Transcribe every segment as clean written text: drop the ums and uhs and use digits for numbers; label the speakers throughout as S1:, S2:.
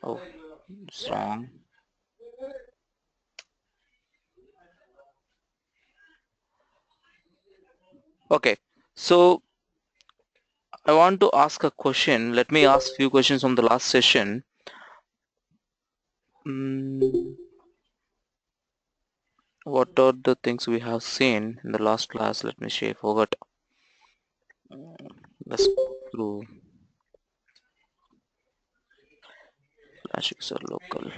S1: Oh, it's wrong. Okay, so I want to ask a question. Let me ask few questions from the last session. What are the things we have seen in the last class? Let me see. I forgot. Let's go through. Flash user local.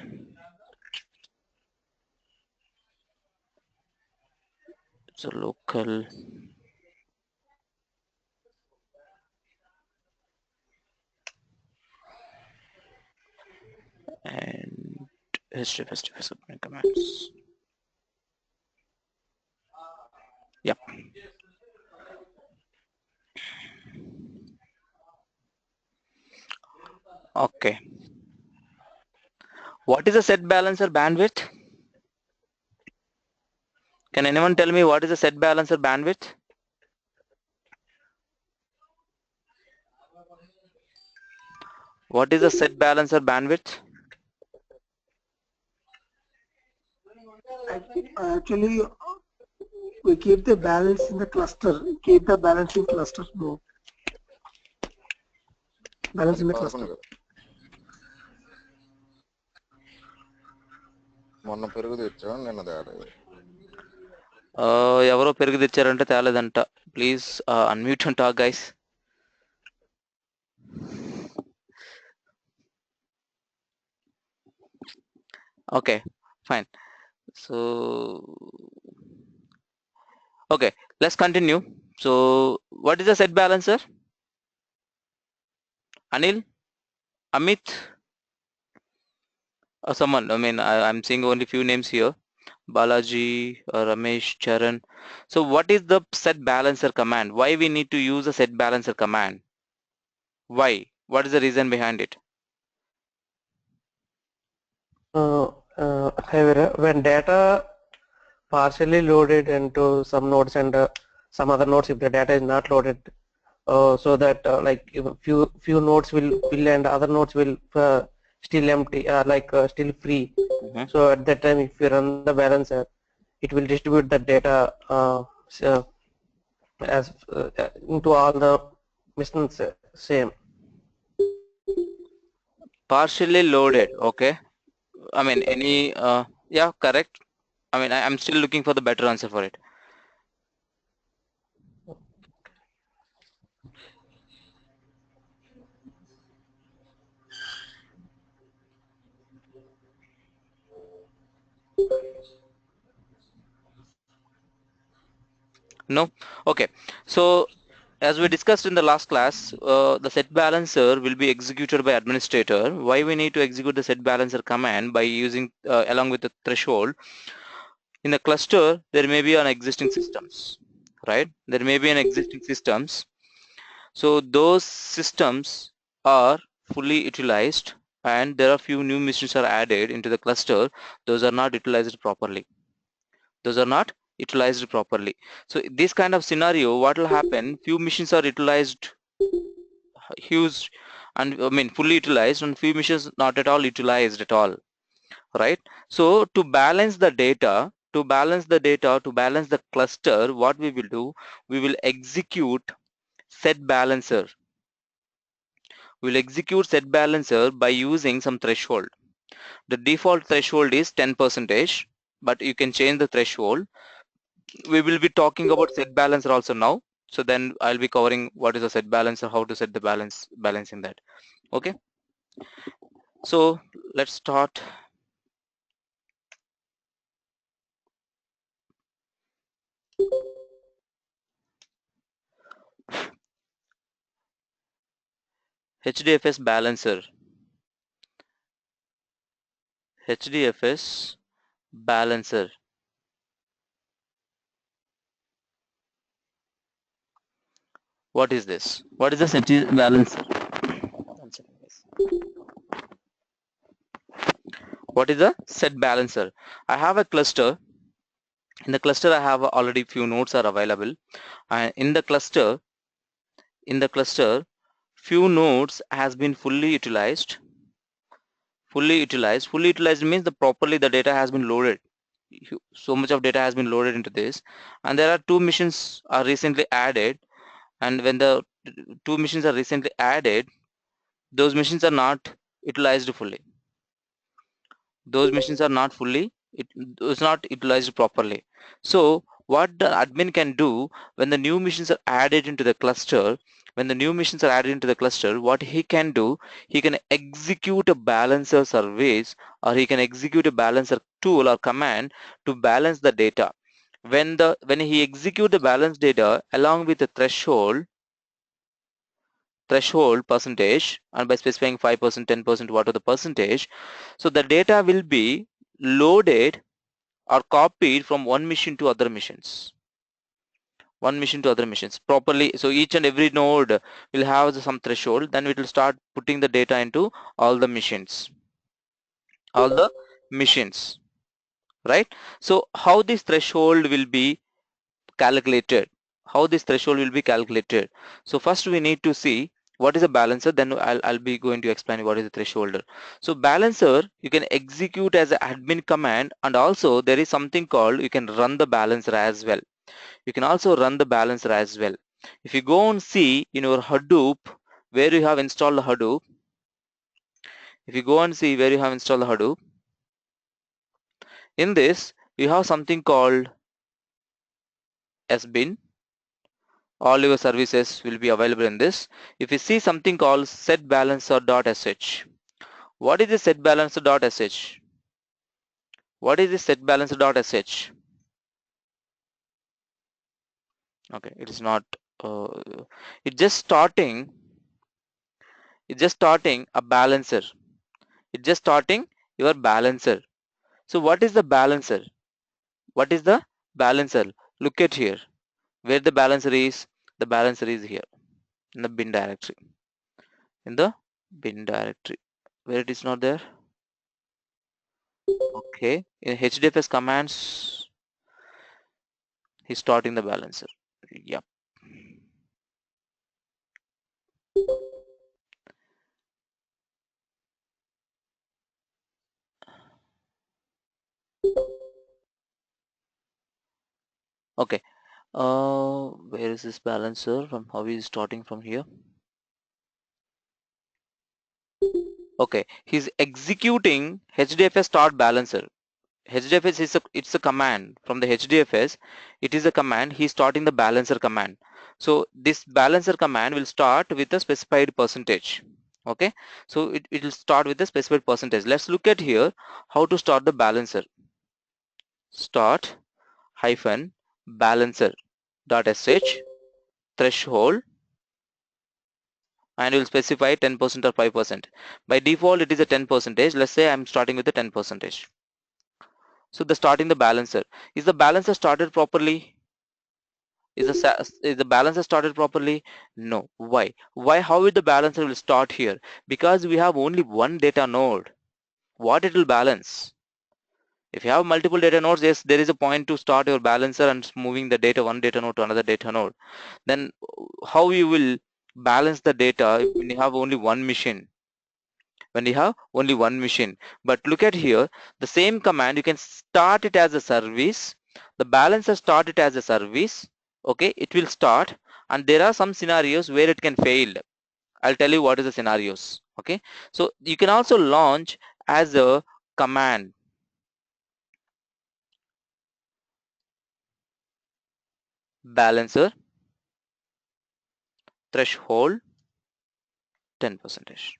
S1: It's a local. And Hdfs opening commands. Yep. Okay. What is a set balancer bandwidth? Can anyone tell me what is a set balancer bandwidth? What is a set balancer bandwidth?
S2: Actually, we keep the balance in the cluster. Keep the balance in clusters mode. Balance in the cluster.
S3: మొన్న పెరుగు తెచ్చాను నిన్న తేలేదు
S1: ఎవరో పెరుగు తెచ్చారంటే తేలేదంట. Please unmute and talk, guys. Okay, fine. So okay, let's continue. So what is a set balancer? Anil, Amit, or someone? I mean, I'm seeing only few names here. Balaji, Ramesh, Charan. So what is the set balancer command? Why we need to use a set balancer command? Why? What is the reason behind it?
S2: When data partially loaded into some nodes and some other nodes, if the data is not loaded, so that like few nodes will fill and other nodes will still empty, still free. So at that time, if you run the balancer, it will distribute the data as into all the machines same.
S1: Partially loaded. Okay. I mean, any yeah, correct. I mean, I'm still looking for the better answer for it. No. Okay. So as we discussed in the last class, the set balancer will be executed by administrator. Why we need to execute the set balancer command by using along with the threshold? In the cluster, there may be an existing systems, right? There may be an existing systems. So those systems are fully utilized, and there are few new machines are added into the cluster. Those are not utilized properly. Those are not utilized properly. So this kind of scenario, what will happen? Few machines are utilized huge, and I mean fully utilized, and few machines not at all utilized at all, right? So to balance the data, to balance the cluster, what we will do, we will execute set balancer. We'll execute set balancer by using some threshold. The default threshold is 10%, but you can change the threshold. We will be talking about set balancer also now. So then I'll be covering what is a set balancer, how to set the balancing that. Okay. So let's start. Hdfs balancer. Hdfs balancer. What is this? What is the set balancer? What is the set balancer? I have a cluster. In the cluster, I have already few nodes are available, and in the cluster, in the cluster, few nodes has been fully utilized. Fully utilized means properly the data has been loaded. So much of data has been loaded into this, and there are two machines are recently added. And when the two machines are recently added, those machines are not utilized fully. Those machines are not fully, it is not utilized properly. So what the admin can do when the new machines are added into the cluster, what he can do, he can execute a balancer service, or he can execute a balancer tool or command to balance the data. When he execute the balance data along with the threshold percentage, and by specifying 5%, 10%, what are the percentage, so the data will be loaded or copied from one machine to other machines, properly. So each and every node will have some threshold, then it will start putting the data into all the machines, right? So how this threshold will be calculated, so first we need to see what is a balancer, then I'll be going to explain what is a thresholder. So balancer you can execute as an admin command, and also there is something called you can run the balancer as well. If you go and see in your Hadoop where you have installed the Hadoop, in this you have something called sbin. All your services will be available in this. If you see something called setbalancer.sh, what is the setbalancer.sh? Okay, it is not. Uh, it's just starting. A balancer. It's just starting your balancer. So what is the balancer? Look at here. Where the balancer is? The balancer is here in the bin directory. Where it is not there? Okay. In Hdfs commands, he's starting the balancer. Yep. Okay. Where is this balancer? From how is starting from here? Okay, he's executing Hdfs start balancer. Hdfs is it's a command from the Hdfs. It is a command. He's starting the balancer command. So this balancer command will start with a specified percentage. Okay, so it will start with a specified percentage. Let's look at here how to start the balancer. Start hyphen balancer dot sh threshold, and you'll specify 10% or 5%. By default it is a 10%. Let's say I'm starting with a 10%. So the starting the balancer, is the balancer started properly? Is the balancer started properly? No. Why? How will the balancer will start here? Because we have only one data node. What it will balance? If you have multiple data nodes, yes, there is a point to start your balancer and moving the data one data node to another data node. Then how you will balance the data when you have only one machine? But look at here, the same command you can start it as a service. The balancer start it as a service. Okay, it will start, and there are some scenarios where it can fail. I'll tell you what is the scenarios. Okay, so you can also launch as a command. Balancer threshold 10%.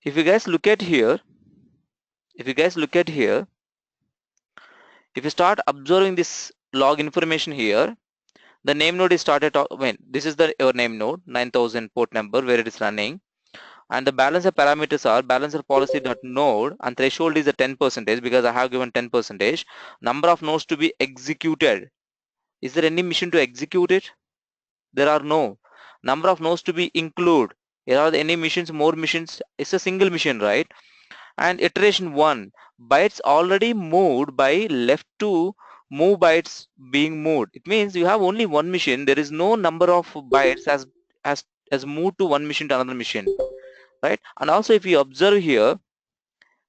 S1: If you guys look at here, if you start observing this log information here, the name node is started. This is your name node 9000 port number where it is running, and the balancer parameters are balancer policy dot node, and threshold is a 10% because I have given 10%. Number of nodes to be executed. Is there any mission to execute it? There are no. Number of nodes to be include. There are any missions, more missions? It's a single mission, right? and iteration 1, bytes already moved by left to move bytes being moved. It means you have only one machine. There is no number of bytes as as moved to one machine to another machine, right? And also if you observe here,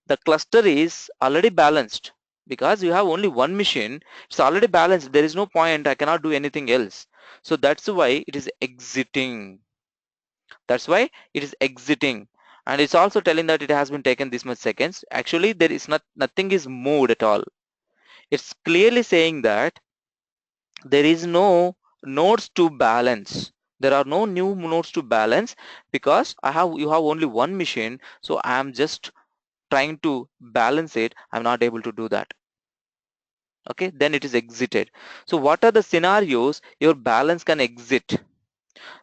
S1: the cluster is already balanced because you have only one machine. It's already balanced. There is no point. I cannot do anything else. So that's why it is exiting. That's why it is exiting. And it's also telling that it has been taken this much seconds. Actually, there is nothing is moved at all. It's clearly saying that there is no nodes to balance. There are no new nodes to balance because you have only one machine. So I am just trying to balance it. I'm not able to do that. Okay, then it is exited. So what are the scenarios your balance can exit?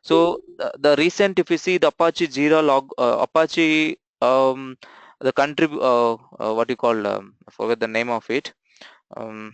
S1: So the recent, if you see the Apache Jira log, Apache, the country, what you call, I forget the name of it. Um,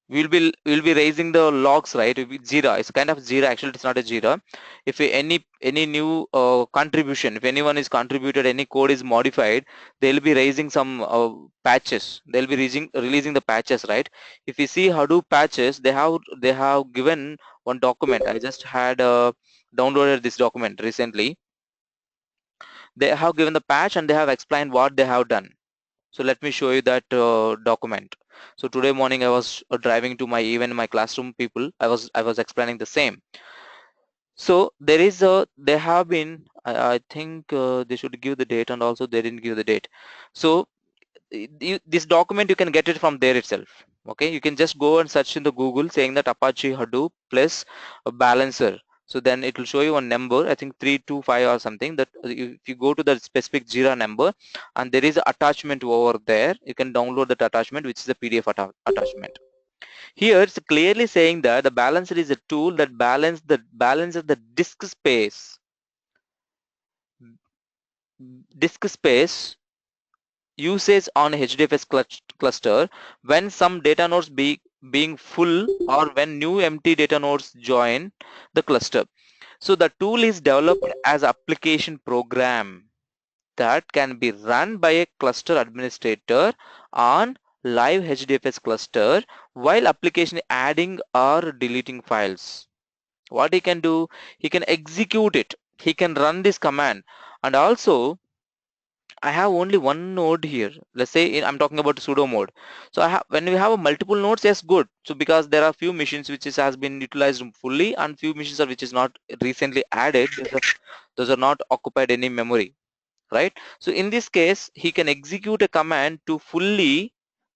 S1: we'll be raising the logs, right? It will be Jira. It's kind of Jira. Actually, it's not a Jira. If any new contribution, if anyone is contributed, any code is modified, they'll be raising some patches. They'll be releasing the patches, right? If you see Hadoop patches, they have given one document. I just had downloaded this document recently. They have given the patch and they have explained what they have done. So let me show you that document. So today morning I was driving to my even my classroom people. I was explaining the same. So there is they have been I think they should give the date and also they didn't give the date. So this document you can get it from there itself. Okay, you can just go and search in the Google saying that Apache Hadoop plus a balancer. So then it will show you a number, I think 325 or something, that if you go to the specific Jira number and there is an attachment over there, you can download that attachment, which is a PDF attachment. Here it's clearly saying that the balancer is a tool that balances the disk space usage on Hdfs cluster when some data nodes being full or when new empty data nodes join the cluster. So the tool is developed as application program that can be run by a cluster administrator on live Hdfs cluster while application adding or deleting files. What he can do, he can execute it, he can run this command, and also I have only one node here. Let's say I'm talking about sudo mode. So I have, when we have a multiple nodes, yes, good. So because there are few machines which has been utilized fully and few machines are which is not recently added. Those are not occupied any memory, right? So in this case, he can execute a command to fully,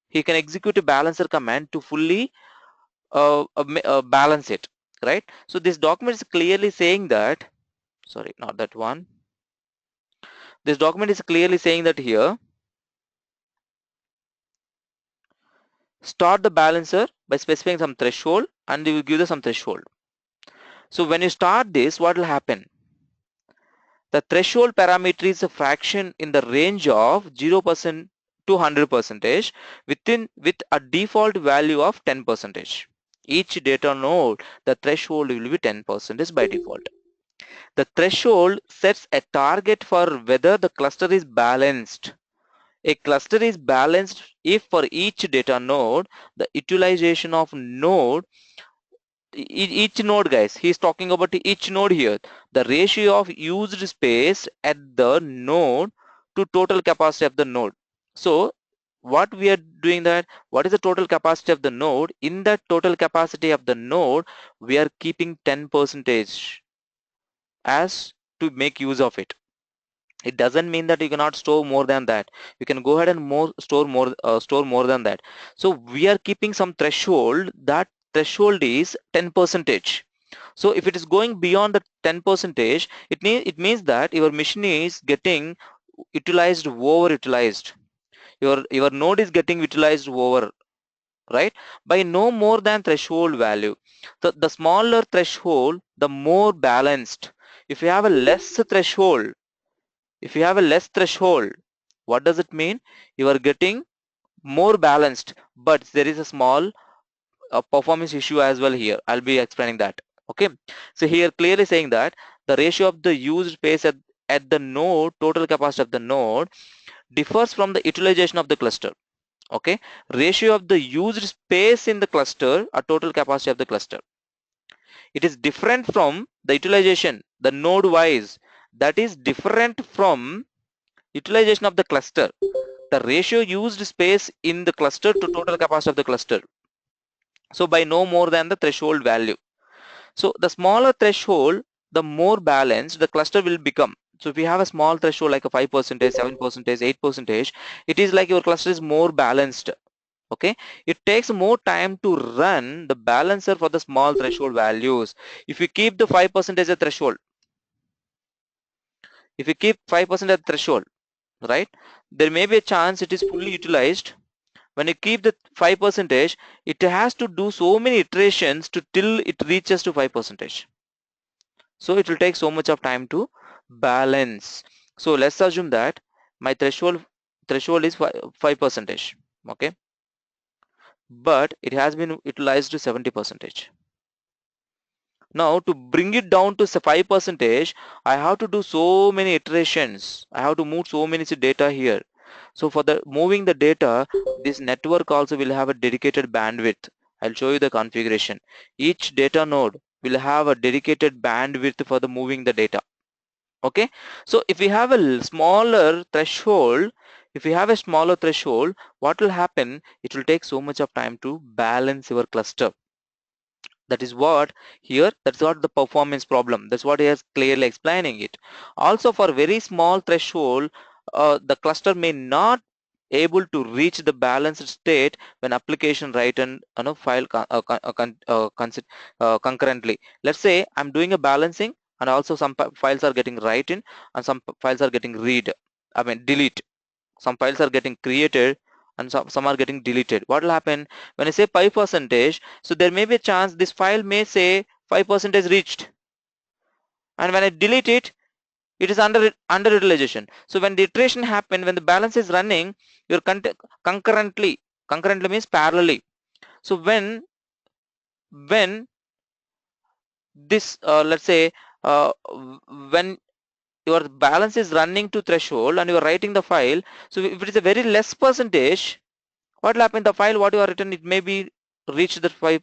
S1: he can execute a balancer command to fully balance it, right? So this document is clearly saying that, sorry, not that one. This document is clearly saying that here, start the balancer by specifying some threshold and you will give some threshold. So when you start this, what will happen? The threshold parameter is a fraction in the range of 0% to 100% with a default value of 10%. Each data node, the threshold will be 10% by default. The threshold sets a target for whether the cluster is balanced. A cluster is balanced if for each data node, the utilization of node, each node, guys, he's talking about each node here, the ratio of used space at the node to total capacity of the node. So what we are doing, that what is the total capacity of the node? In that total capacity of the node, we are keeping 10% as to make use of it. It doesn't mean that you cannot store more than that. You can go ahead and store more than that. So we are keeping some threshold. That threshold is 10%. So if it is going beyond the 10%, it means that your machine is getting utilized, overutilized. Your node is getting utilized over, right, by no more than threshold value. The smaller threshold, the more balanced. If you have a less threshold, if you have a less threshold, what does it mean? You are getting more balanced, but there is a small performance issue as well here. I'll be explaining that. Okay, so here clearly saying that the ratio of the used space at the node, total capacity of the node differs from the utilization of the cluster. Okay, ratio of the used space in the cluster or total capacity of the cluster. It is different from the utilization, the node wise, that is different from utilization of the cluster, the ratio used space in the cluster to total capacity of the cluster. So by no more than the threshold value. So the smaller threshold, the more balanced the cluster will become. So if you have a small threshold like a 5%, 7%, 8%, it is like your cluster is more balanced. Okay, it takes more time to run the balancer for the small threshold values. If you keep the 5% as a threshold, if you keep 5% as a threshold, right, there may be a chance it is fully utilized. When you keep the 5%, it has to do so many iterations to till it reaches to 5%. So it will take so much of time to balance. So let's assume that my threshold is 5%. Okay, but it has been utilized to 70%. Now to bring it down to 5%, I have to do so many iterations. I have to move so many data here. So for the moving the data, this network also will have a dedicated bandwidth. I'll show you the configuration. Each data node will have a dedicated bandwidth for the moving the data. Okay, so if we have a smaller threshold, what will happen? It will take so much of time to balance your cluster. That is what here, that's what the performance problem, that's what he is clearly explaining it. Also for very small threshold, the cluster may not able to reach the balanced state when application write and file concurrently. Let's say I'm doing a balancing and also some files are getting written and some files are getting delete. Some files are getting created and some are getting deleted. What will happen when I say 5%? So there may be a chance this file may say 5% reached, and when I delete it, it is underutilization. So when the iteration happen, when the balance is running, you're concurrently means parallelly. So when this let's say when your balance is running to threshold and you are writing the file, so if it is a very less percentage, what will happen? The file what you are written, it may be reach the 5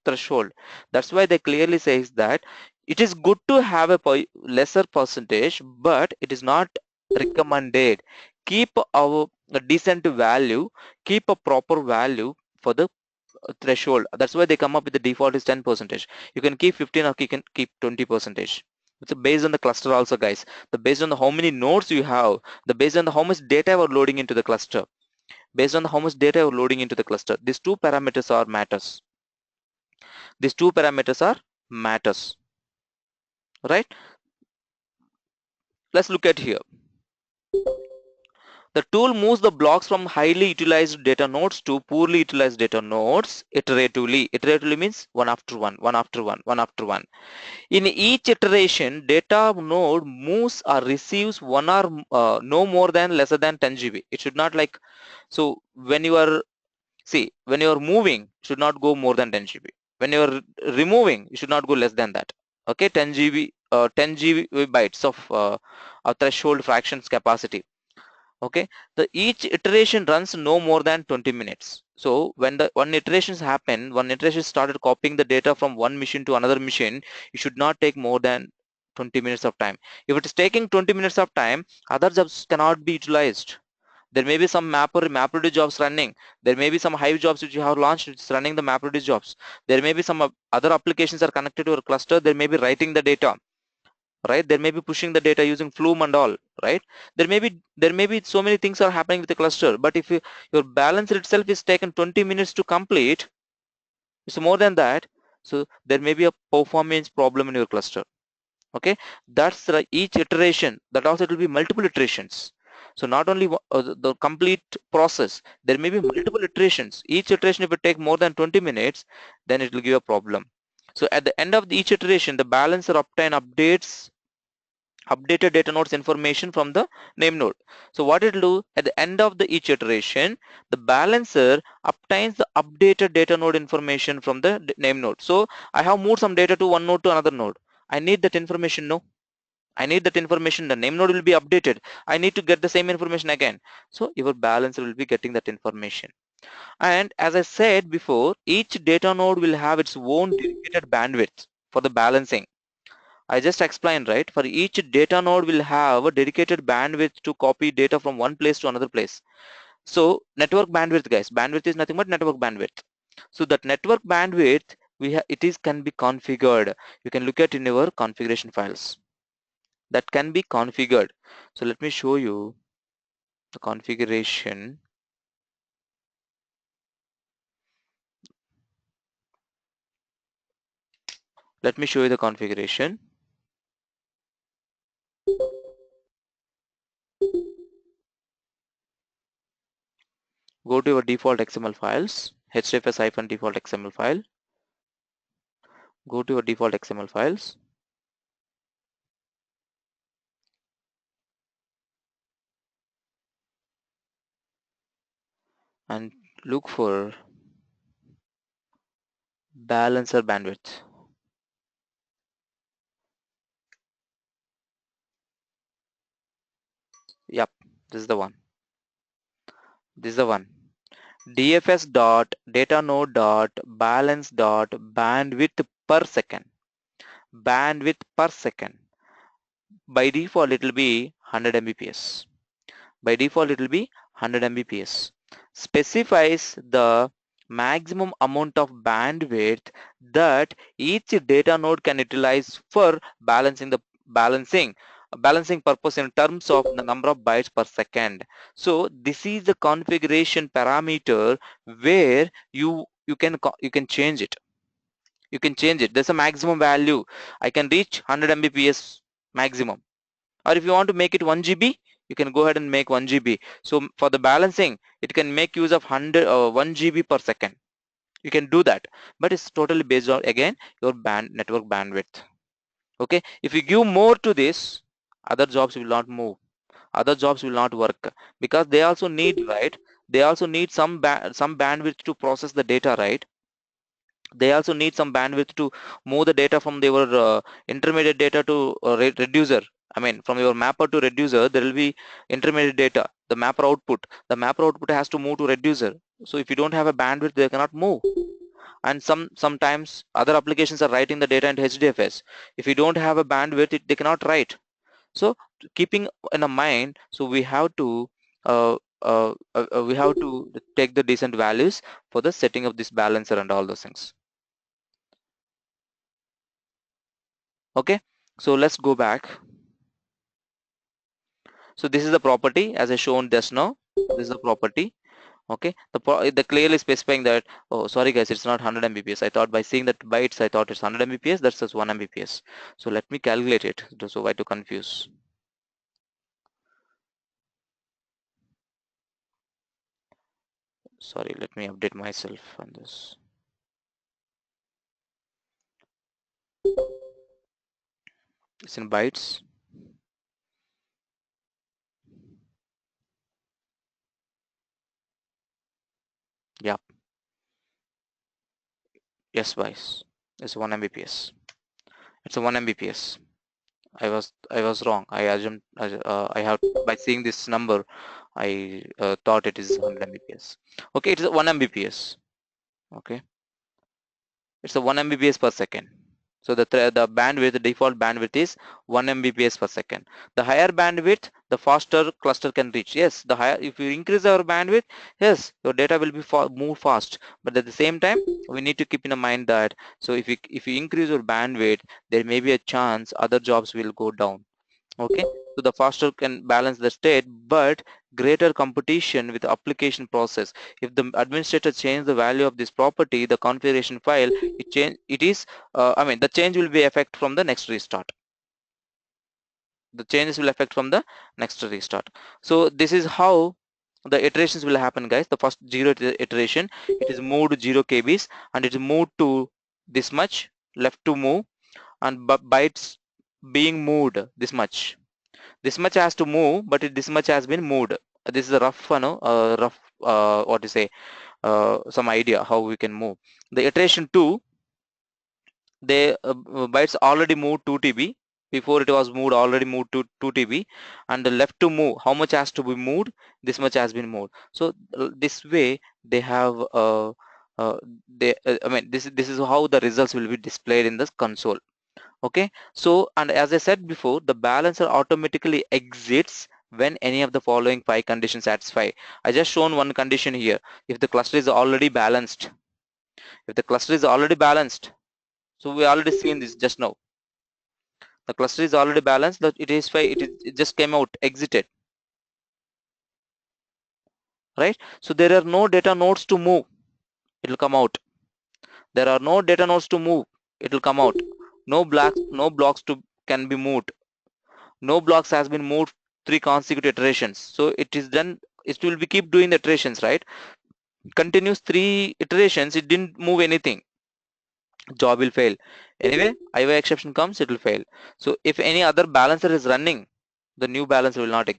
S1: threshold. That's why they clearly says that it is good to have a lesser percentage, but it is not recommended. Keep a decent value, keep a proper value for the threshold. That's why they come up with the default is 10%. You can keep 15 or you can keep 20%. It's based on the cluster also, guys. The based on the how many nodes you have, the based on the how much data you are loading into the cluster, based on how much data you're loading into the cluster. These two parameters are matters. These two parameters are matters, right? Let's look at here. The tool moves the blocks from highly utilized data nodes to poorly utilized data nodes iteratively. Iteratively means one after one, one after one, one after one. In each iteration, data node moves or receives one or no more than lesser than 10 GB. It should not like, so when you are when you are moving, should not go more than 10 GB. When you are removing, you should not go less than that. Okay, 10 GB, 10 GB bytes of threshold fractions capacity. Okay, the each iteration runs no more than 20 minutes. So when the one iterations happen, one iteration started copying the data from one machine to another machine, you should not take more than 20 minutes of time. If it is taking 20 minutes of time, other jobs cannot be utilized. There may be some MapReduce jobs running. There may be some Hive jobs which you have launched, which is running the MapReduce jobs. There may be some other applications are connected to your cluster. They may be writing the data, right? There may be pushing the data using Flume and all, right? There may be so many things are happening with the cluster. But if your balancer itself is taken 20 minutes to complete, it's more than that. So there may be a performance problem in your cluster. Okay, that's each iteration. That also it will be multiple iterations. So not only the complete process, there may be multiple iterations. Each iteration, if it take more than 20 minutes, then it will give a problem. So at the end of each iteration, the balancer updated data nodes information from the name node. So what it will do at the end of each iteration, the balancer obtains the updated data node information from the name node. So I have moved some data to one node to another node. I need that information, no? I need that information. The name node will be updated. I need to get the same information again. So your balancer will be getting that information. And as I said before, each data node will have its own dedicated bandwidth for the balancing. I just explained, right? For each data node will have a dedicated bandwidth to copy data from one place to another place. So network bandwidth, guys, bandwidth is nothing but network bandwidth. So that network bandwidth, it is can be configured. You can look at in your configuration files. That can be configured. So let me show you the configuration. Let me show you the configuration. Go to your default XML files, hdfs-default XML file. Go to your default XML files. And look for balancer bandwidth. Yep, this is the one. This is the one. DFS dot data node dot balance dot bandwidth per second. Bandwidth per second. By default, it will be 100 Mbps. By default, it will be 100 Mbps. Specifies the maximum amount of bandwidth that each data node can utilize for balancing purpose in terms of the number of bytes per second. So this is the configuration parameter where you can change it. You can change it. There's a maximum value. I can reach 100 Mbps maximum. Or if you want to make it 1 GB, you can go ahead and make 1 GB. So for the balancing, it can make use of 1 GB per second. You can do that, but it's totally based on, again, your network bandwidth. Okay, if you give more to this, other jobs will not move, other jobs will not work, because they also need, right, they also need some bandwidth to process the data, right? They also need some bandwidth to move the data from their intermediate data to reducer. I mean, from your mapper to reducer, there will be intermediate data, the mapper output has to move to reducer. So if you don't have a bandwidth, they cannot move. And sometimes other applications are writing the data into hdfs. If you don't have a bandwidth, they cannot write. So keeping in a mind, so uh, we have to take the decent values for the setting of this balancer and all those things. Okay, so let's go back. So this is the property as I shown just now. This is the property. Okay, the clearly specifying that, oh sorry guys, it's not 100 Mbps. I thought by seeing that bytes, I thought it's 100 Mbps. That's just 1 Mbps. So let me calculate it. So why to confuse? Sorry, let me update myself on this. It's in bytes. Yeah. Yes, bytes. It's 1 Mbps. It's a 1 Mbps. I was wrong. I assumed I have, by seeing this number, I thought it is 100 Mbps. Okay, it is 1 Mbps. Okay, it's a 1 Mbps per second. So the bandwidth, the default bandwidth is 1 Mbps per second. The higher bandwidth, the faster cluster can reach. Yes, the higher, if you increase our bandwidth, yes, your data will be move fast. But at the same time, we need to keep in mind that, so if you increase your bandwidth, there may be a chance other jobs will go down. Okay, so the faster can balance the state, but greater competition with the application process. If the administrator change the value of this property, the configuration file, I mean, the change will be effect from the next restart. The changes will affect from the next restart. So this is how the iterations will happen, guys. The first 0 iteration, it is moved 0 kbs, and it is moved to this much left to move, and bytes being moved this much. This much has to move, but this much has been moved. This is a rough, what to say, some idea how we can move. The iteration 2, they bytes already moved 2 TB. Before it was moved, already moved to 2 TB, and the left to move, how much has to be moved? This much has been moved. So this way they have I mean, this is how the results will be displayed in this console. Okay, so and as I said before, the balancer automatically exits when any of the following 5 conditions satisfy. I just shown one condition here. If the cluster is already balanced, if the cluster is already balanced, so we already seen this just now. The cluster is already balanced, that it is fine, it just came out, exited, right? So there are no data nodes to move, it will come out. There are no data nodes to move, it will come out. No blocks to can be moved. No blocks has been moved 3 consecutive iterations. So it is done, it will be keep doing the iterations, right? Continuous 3 iterations, it didn't move anything, job will fail. Anyway, IO exception comes, it will fail. So if any other balancer is running, the new balancer will not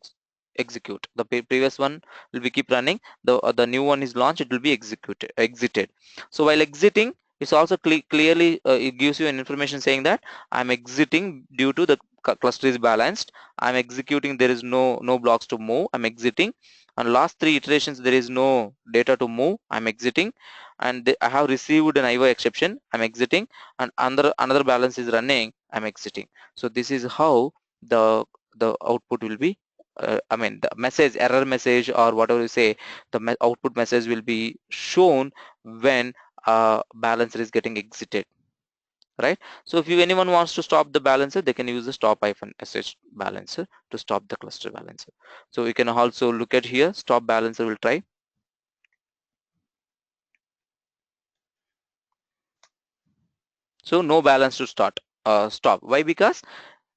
S1: execute. The previous one will be keep running. The new one is launched, it will be exited. So while exiting, it's also clearly it gives you an information saying that I'm exiting due to the cluster is balanced. I'm executing, there is no blocks to move, I'm exiting. And last 3 iterations there is no data to move, I'm exiting. And I have received an IO exception, I'm exiting. And another balance is running, I'm exiting. So this is how the output will be I mean the message, error message or whatever you say, the output message will be shown when balancer is getting exited, right? So if anyone wants to stop the balancer, they can use the stop-sh balancer to stop the cluster balancer. So we can also look at here, stop balancer will try. So no balance to stop. Why? Because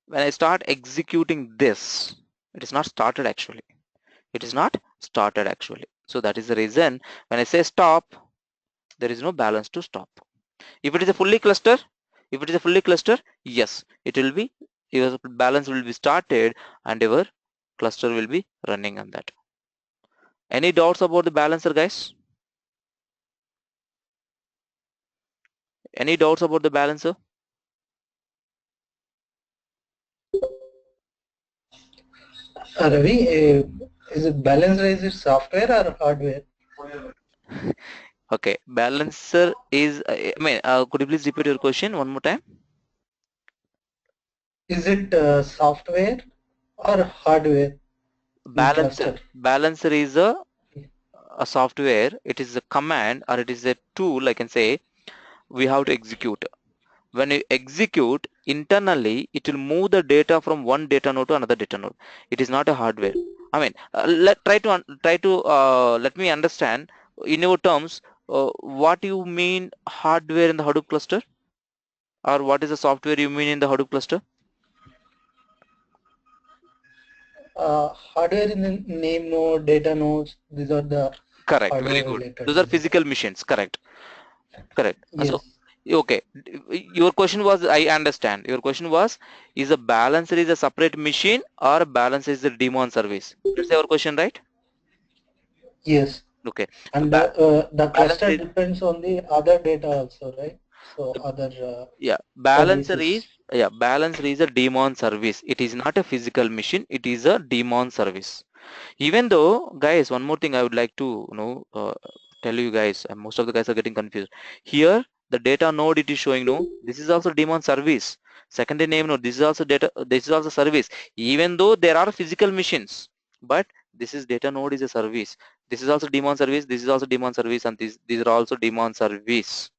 S1: when I start executing this, it is not started actually. It is not started actually. So that is the reason when I say stop, there is no balance to stop. If it is a fully cluster, yes, it will be, your balance will be started and your cluster will be running on that. Any doubts about the balancer, guys? Any doubts about the balancer?
S2: Ravi, is it balancer, is it software or hardware?
S1: Okay, balancer is, I mean, could you please repeat your question one more time?
S2: Is it software or hardware in cluster?
S1: Balancer is a software. It is a command or it is a tool, I can say, we have to execute. When you execute internally, it will move the data from one data node to another data node. It is not a hardware. I mean, let me understand in your terms what you mean hardware in the Hadoop cluster, or what is the software you mean in the Hadoop cluster?
S2: Hardware in the name node, data nodes, these are the
S1: Correct. Very
S2: hardware
S1: good.
S2: related
S1: Those are
S2: things.
S1: physical machines. Correct. Correct. So,
S2: Yes.
S1: okay. Your question was, I understand. Your question was, is a balancer is a separate machine or a balancer is a daemon service? That's your question, right?
S2: Yes.
S1: Okay.
S2: And the
S1: Balancer
S2: cluster
S1: is,
S2: depends on the other data also, right? So
S1: the,
S2: other
S1: yeah,
S2: services.
S1: balancer is a daemon service. It is not a physical machine. It is a daemon service. Even though, guys, one more thing I would like to tell you guys, and most of the guys are getting confused here. The data node it is showing, no, this is also daemon service. Secondary name node, this is also data, this is also service. Even though there are physical machines, but this is data node is a service. This is also daemon service, this is also daemon service, and these are also daemon service.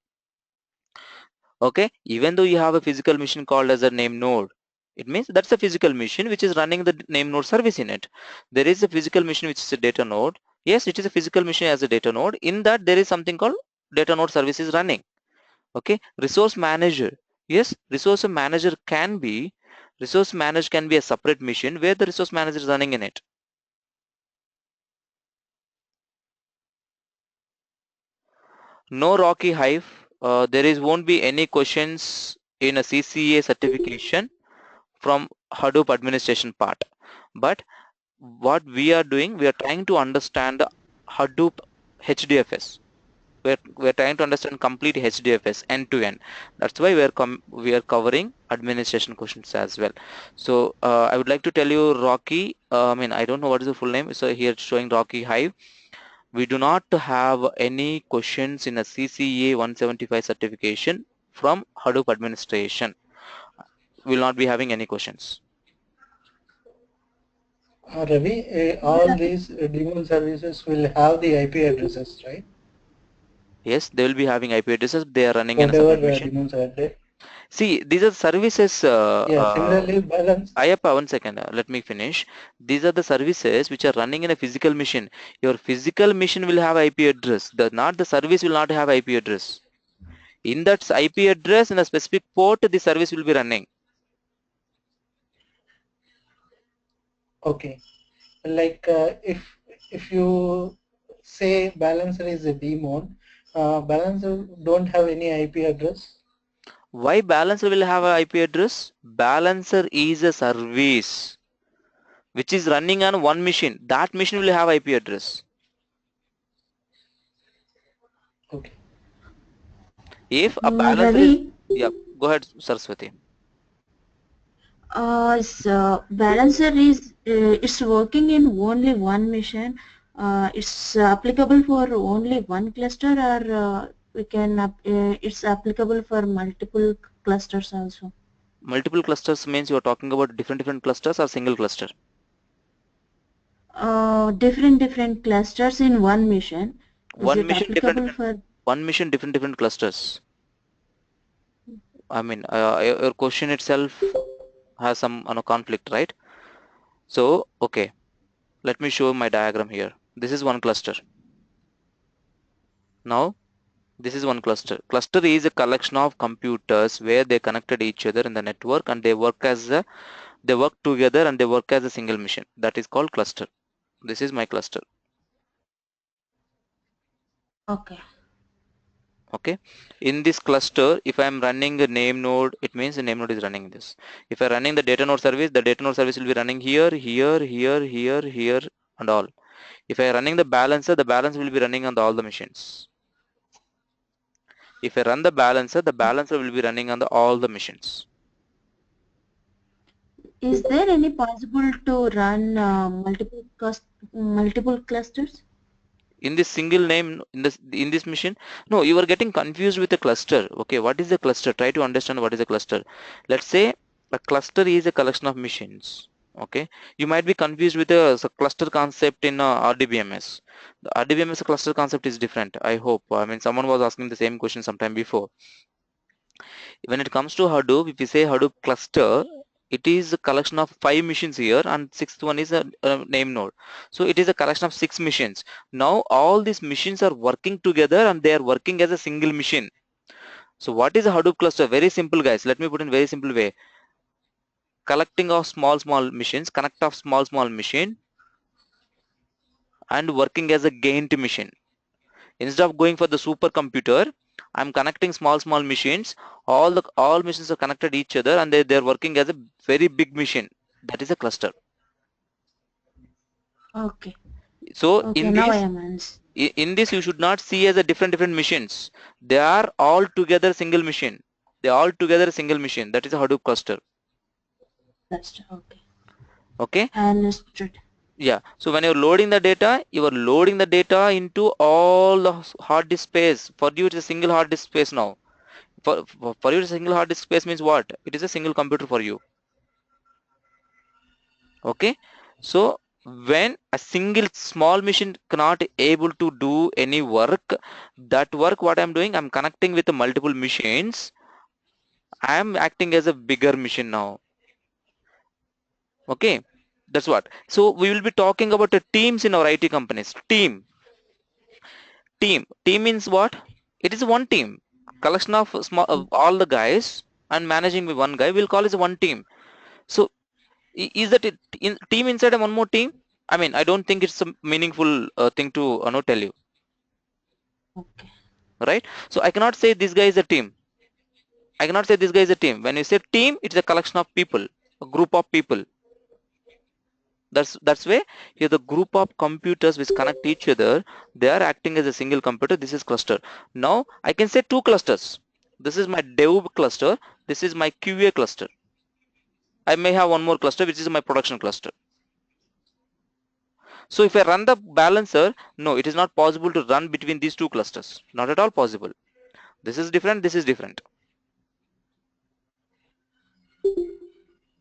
S1: Okay, even though you have a physical machine called as a name node, it means that's a physical machine which is running the name node service in it. There is a physical machine which is a data node. Yes, it is a physical machine as a data node. In that there is something called data node service is running. Okay, resource manager, yes, resource manager can be a separate machine where the resource manager is running in it. No Rocky Hive, there is won't be any questions in a CCA certification from Hadoop administration part. But what we are doing, we are trying to understand the Hadoop HDFS. we're trying to understand complete HDFS end to end. That's why we are covering administration questions as well. So I would like to tell you, Rocky. I mean, I don't know what is the full name. So here it's showing Rocky Hive. We do not have any questions in a CCA 175 certification from Hadoop administration. We will not be having any questions.
S2: Ravi, all these daemon services will have the IP addresses, right?
S1: Yes, they will be having IP addresses. They are running in a
S2: Whatever
S1: separate machine.
S2: daemons are there.
S1: See, these are services.
S2: Yeah, similarly, balance.
S1: Ayappa, 1 second. Let me finish. These are the services which are running in a physical machine. Your physical machine will have IP address. Not the service will not have IP address. In that IP address, in a specific port, the service will be running.
S2: Okay. Like if you say balancer is a daemon, balancer don't have any IP address.
S1: Why balancer will have a IP address? Balancer is a service which is running on one machine. That machine will have IP address.
S2: Okay.
S1: If a balancer is,
S4: Ravi,
S1: yeah, go ahead, Saraswati.
S4: balancer is it's working in only one machine. It's applicable for only one cluster, or it's applicable for multiple clusters also.
S1: Multiple clusters means you are talking about different clusters or single cluster.
S4: Different clusters in one machine. Is
S1: One
S4: it
S1: mission
S4: applicable for?
S1: one mission different clusters. I mean, your question itself has some conflict, right? So okay, let me show my diagram here. This is one cluster. Now this is one cluster. Cluster is a collection of computers where they connected each other in the network, and they work together and they work as a single mission. That is called cluster. This is my cluster.
S4: Okay.
S1: Okay, in this cluster, if I am running a name node, it means the name node is running this. If I am running the data node service, the data node service will be running here, and all. If I am running the balancer will be running on all the machines. If I run the balancer will be running on all the machines.
S4: Is there any possible to run multiple clusters?
S1: In this single name, in this machine, no, you are getting confused with the cluster. Okay, what is the cluster? Try to understand what is a cluster. Let's say a cluster is a collection of machines. Okay, you might be confused with the cluster concept in RDBMS. The RDBMS cluster concept is different, I hope. I mean, someone was asking the same question sometime before. When it comes to Hadoop, if you say Hadoop cluster, it is a collection of 5 machines here, and sixth one is a name node. So it is a collection of 6 machines. Now all these machines are working together and they are working as a single machine. So what is a Hadoop cluster? Very simple, guys. Let me put in very simple way. Collecting of small machines, connect of small machine, and working as a gained machine. Instead of going for the supercomputer, I'm connecting small machines. All machines are connected each other, and they're working as a very big machine. That is a cluster.
S4: Okay.
S1: So
S4: Okay, now I am answering.
S1: in this you should not see as a different machines. They are all together single machine. They are all together single machine. That is a Hadoop cluster.
S4: Cluster. Okay.
S1: Okay.
S4: Understood.
S1: Yeah. So when you're loading the data, you are loading the data into all the hard disk space. For you, it's a single hard disk space now. For you, a single hard disk space means what? It is a single computer for you. Okay, so when a single small machine cannot able to do any work, that work what I'm doing, I'm connecting with the multiple machines. I'm acting as a bigger machine now. Okay, that's what. So we will be talking about the teams in our IT companies. Team means what? It is one team, collection of small all the guys and managing with one guy. We'll call it one team. So is that it in team inside a one more team? I mean, I don't think it's a meaningful thing to tell you,
S4: Okay.
S1: right? So I cannot say this guy is a team. I cannot say this guy is a team. When you say team, it's a collection of people, a group of people. That's why here the group of computers which connect each other, they are acting as a single computer. This is cluster. Now I can say two clusters. This is my dev cluster. This is my QA cluster. I may have one more cluster which is my production cluster. So if I run the balancer, no, it is not possible to run between these two clusters. Not at all possible. This is different. This is different.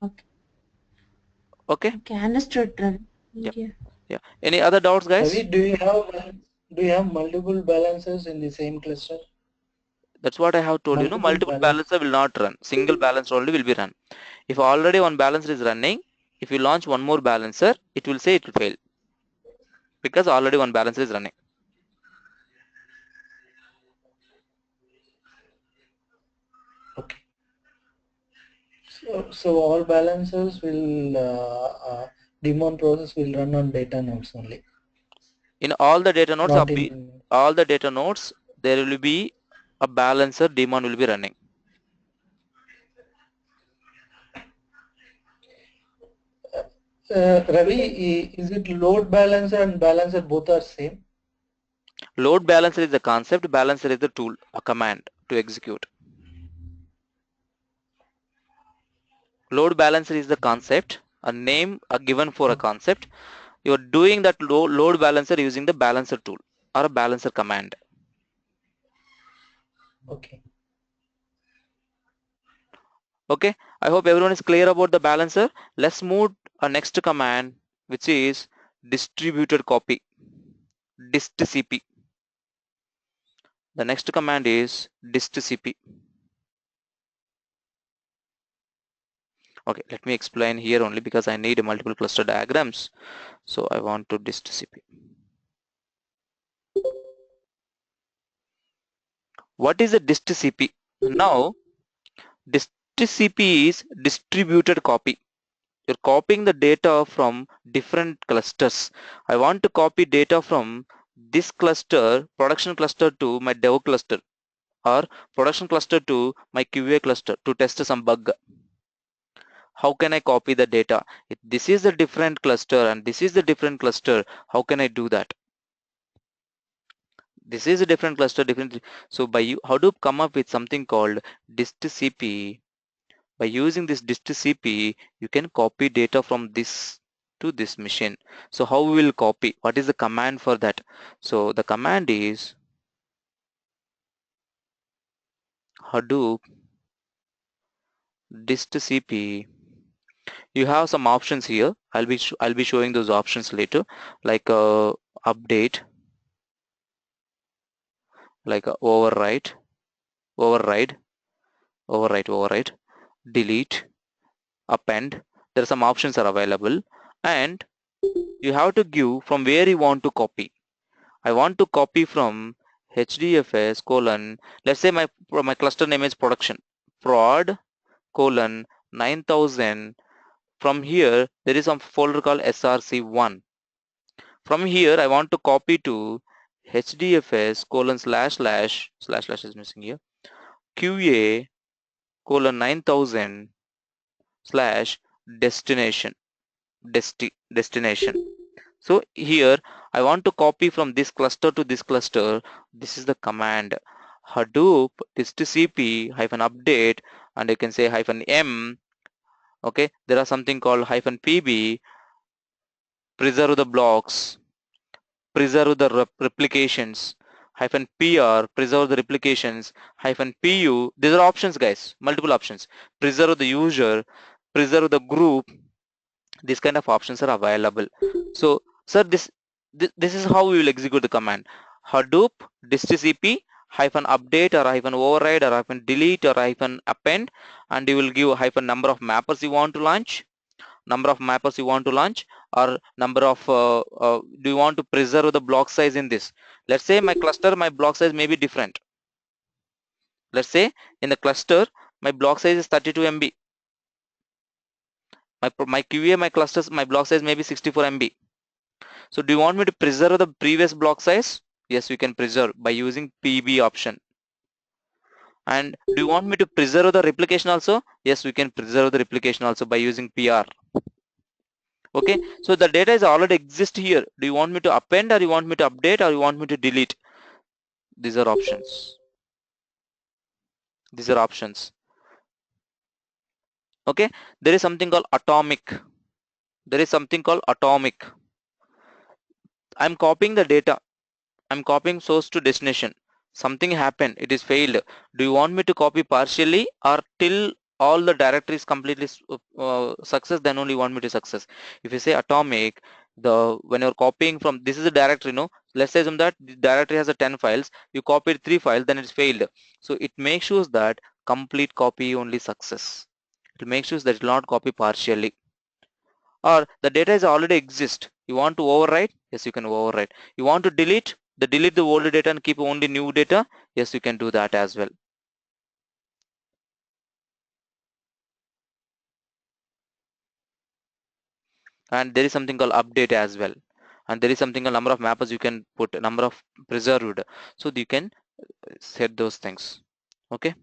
S4: Okay.
S1: Okay.
S4: Okay, understood, Ravi.
S1: Yeah.
S4: Thank you.
S1: Yeah. Any other doubts, guys?
S5: Ravi, do you have multiple balancers in the same cluster?
S1: That's what I have told you. No, multiple balancer will not run. Single balancer only will be run. If already one balancer is running, if you launch one more balancer, it will say it will fail because already one balancer is running.
S5: Okay. So all balancers will daemon process will run on data nodes only.
S1: In all the data nodes,
S5: Not in
S1: there will be a balancer daemon will be running.
S5: Ravi, is it load balancer and balancer both are same?
S1: Load balancer is the concept, balancer is the tool, a command to execute. Load balancer is the concept, a name given for a concept. You are doing that load balancer using the balancer tool or a balancer command.
S5: Okay.
S1: Okay, I hope everyone is clear about the balancer. Let's move our next command, which is distributed copy, distcp. The next command is distcp. Okay, let me explain here only because I need multiple cluster diagrams. So I want to distcp. What is a distcp? Now, distcp is distributed copy. You're copying the data from different clusters. I want to copy data from this cluster, production cluster, to my dev cluster, or production cluster to my QA cluster to test some bug. How can I copy the data? If this is a different cluster and this is the different cluster, how can I do that? This is a different cluster, different. So by Hadoop come up with something called distcp. By using this distcp, you can copy data from this to this machine. So how we will copy? What is the command for that? So the command is Hadoop distcp. You have some options here. I'll be showing those options later, like update, like override, delete, append. There are some options are available, and you have to give from where you want to copy. I want to copy from Hdfs colon, let's say my cluster name is production, prod colon 9000. From here there is some folder called src1. From here I want to copy to Hdfs colon / is missing here, qa colon 9000 / destination. So here I want to copy from this cluster to this cluster. This is the command Hadoop distcp -update, and you can say -m. Okay, there are something called -pb, preserve the blocks, preserve the replications, -pr, preserve the replications, -pu. These are options, guys, multiple options. Preserve the user, preserve the group. These kind of options are available. So sir, this is how we will execute the command Hadoop distcp -update or -override or -delete or -append, and you will give number of mappers you want to launch, or number of do you want to preserve the block size in this. Let's say my cluster, my block size may be different. Let's say in the cluster my block size is 32 MB. My QA, my clusters, my block size may be 64 MB. So do you want me to preserve the previous block size? Yes, we can preserve by using PB option. And do you want me to preserve the replication also? Yes, we can preserve the replication also by using PR. Okay, so the data is already exist here. Do you want me to append, or you want me to update, or you want me to delete? These are options. These are options. Okay, there is something called atomic. There is something called atomic. I'm copying the data. I'm copying source to destination. Something happened. It is failed. Do you want me to copy partially, or till all the directories completely success, then only want me to success? If you say atomic, when you're copying from, this is a directory, no? Let's say that the directory has a 10 files. You copied 3 files, then it's failed. So it makes sure that complete copy only success. It makes sure that it will not copy partially. Or the data is already exist. You want to overwrite? Yes, you can overwrite. You want to delete the old data and keep only new data? Yes, you can do that as well. And there is something called update as well. And there is something called number of mappers you can put, number of preserved. So you can set those things. Okay.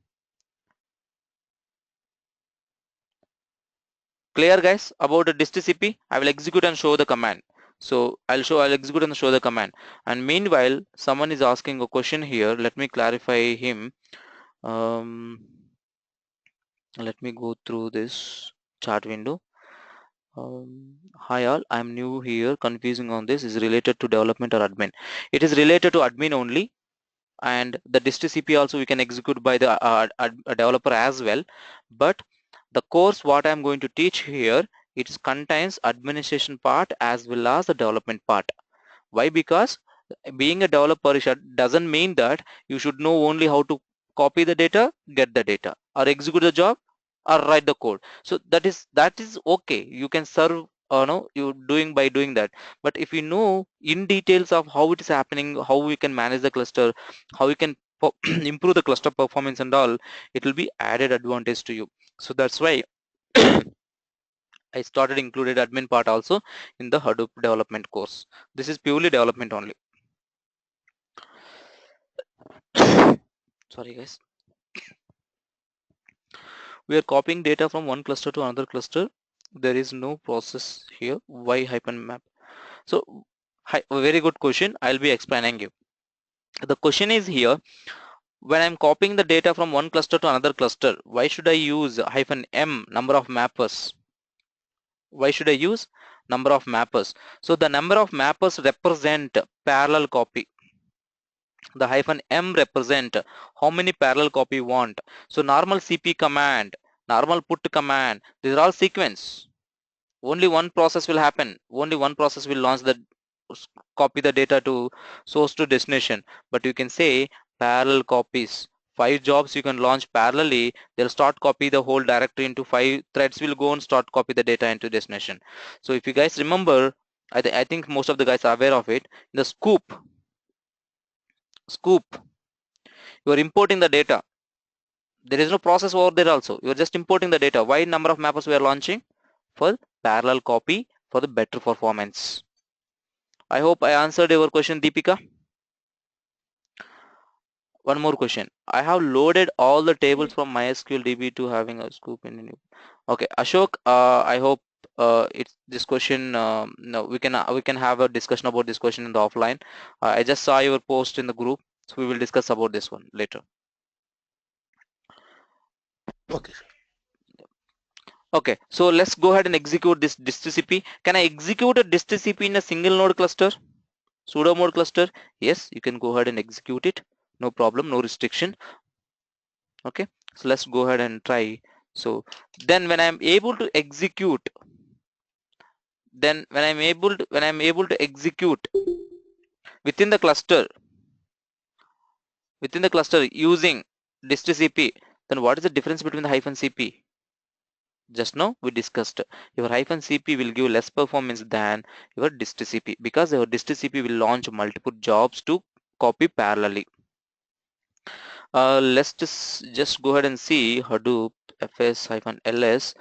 S1: Clear, guys, about the Distcp? I will execute and show the command. So I'll execute and show the command. And meanwhile, someone is asking a question here. Let me clarify him. Let me go through this chart window. Hi all, I'm new here. Confusing on this is related to development or admin. It is related to admin only, and the distcp also we can execute by the developer as well. But the course what I'm going to teach here, it contains administration part as well as the development part. Why? Because being a developer doesn't mean that you should know only how to copy the data, get the data, or execute the job, or write the code. So that is okay. You can serve, no, you doing by doing that. But if you know in details of how it is happening, how we can manage the cluster, how we can improve the cluster performance and all, it will be added advantage to you. So that's why I started included admin part also in the Hadoop development course. This is purely development only. Sorry guys. We are copying data from one cluster to another cluster. There is no process here. Why hyphen map? So a very good question. I'll be explaining you. The question is here, when I'm copying the data from one cluster to another cluster, why should I use hyphen m, number of mappers? Why should I use number of mappers? So the number of mappers represent parallel copy. The hyphen m represent how many parallel copy you want. So normal cp command, normal put command, these are all sequence. Only one process will happen. Only one process will launch the copy the data to source to destination. But you can say parallel copies. 5 jobs you can launch parallelly. They'll start copy the whole directory into 5 threads will go and start copy the data into destination. So if you guys remember, I think most of the guys are aware of it. In the scoop, you are importing the data. There is no process over there also. You are just importing the data. Why number of mappers we are launching? For parallel copy for the better performance. I hope I answered your question, Deepika. One more question. I have loaded all the tables from MySQL DB to having a scoop in new. Okay, Ashok. I hope it's this question. No, we can have a discussion about this question in the offline. I just saw your post in the group, so we will discuss about this one later.
S2: Okay.
S1: Okay, so let's go ahead and execute this distcp. Can I execute a distcp in a single node cluster, sudo mode cluster? Yes, you can go ahead and execute it. No problem, no restriction. Okay, so let's go ahead and try. So then when I'm able to execute, when I'm able to execute within the cluster using distcp, then what is the difference between the hyphen cp? Just now we discussed your hyphen cp will give less performance than your distcp, because your distcp will launch multiple jobs to copy parallelly. Let's just go ahead and see Hadoop fs-ls,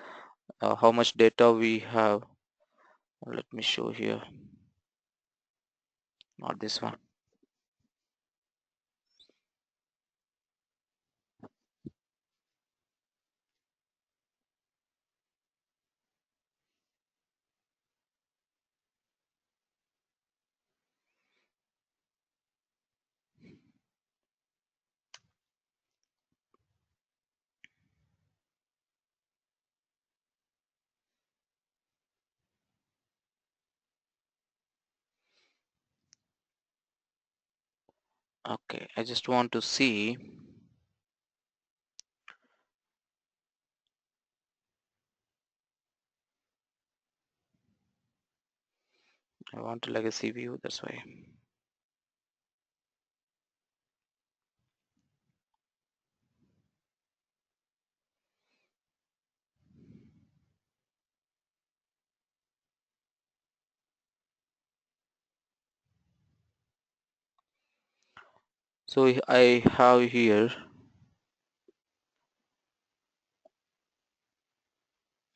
S1: how much data we have. Let me show here, not this one. Okay, I just want to see. I want a legacy view, that's why. So I have here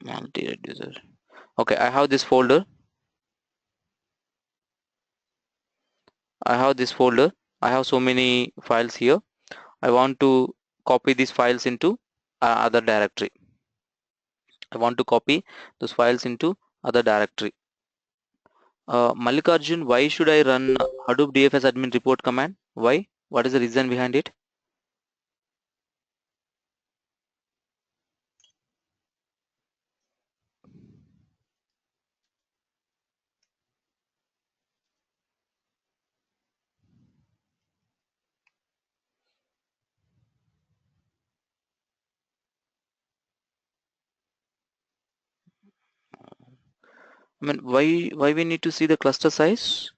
S1: multi-reducer. Okay, I have this folder. I have this folder. I have so many files here. I want to copy these files into other directory. I want to copy those files into other directory. Mallikarjun, why should I run Hadoop DFS admin report command? Why? What is the reason behind it? I mean, why we need to see the cluster size?